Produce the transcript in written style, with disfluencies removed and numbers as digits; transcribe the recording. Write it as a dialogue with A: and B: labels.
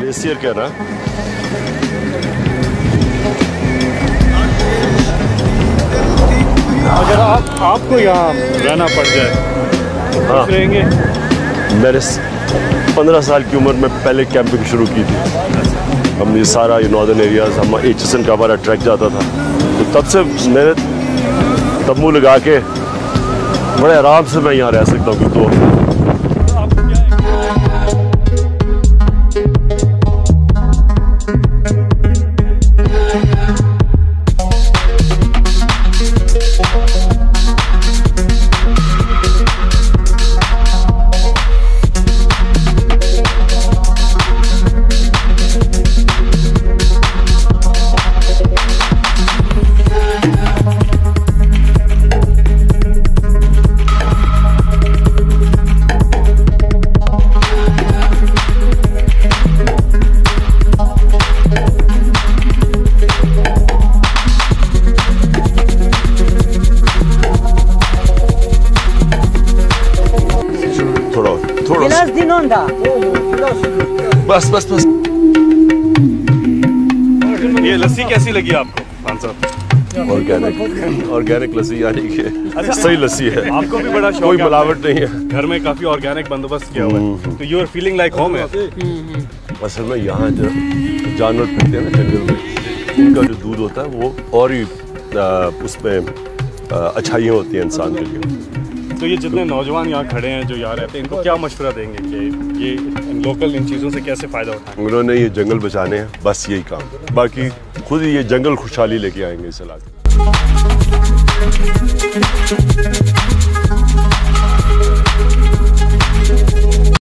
A: इस ईयर कह रहा
B: अगर आपको यहाँ रहना पड़ जाए,
A: हाँ,
B: रहेंगे?
A: मैंने 15 साल की उम्र में पहले कैंपिंग शुरू की थी। हम ये सारा ये नॉर्दर्न एरियाज, हम HSN का हमारा ट्रैक जाता था, तो तब से मैंने तम्बू लगा के बड़े आराम से मैं यहाँ रह सकता हूँ। तो बस बस बस।
B: ये लस्सी कैसी लगी आपको खान साहब?
A: ऑर्गेनिक लस्सी, यानी कि सही लस्सी है।
B: आपको भी बड़ा शौक,
A: कोई मिलावट नहीं है।
B: घर में काफी ऑर्गेनिक बंदोबस्त किया हुआ है, तो you are feeling like home है।
A: असल में यहाँ जो जानवर फिरते हैं ना जंगल में, उनका जो दूध होता है वो और ही उसमें अच्छाइयाँ होती हैं इंसान के लिए।
B: तो ये जितने नौजवान यहाँ खड़े हैं जो यहाँ रहते हैं, इनको क्या मशवरा देंगे कि ये लोकल इन चीज़ों से कैसे फ़ायदा उठाएं?
A: उन्होंने ये जंगल बचाने हैं, बस यही काम। बाकी खुद ही ये जंगल खुशहाली लेके आएंगे इस इलाके में।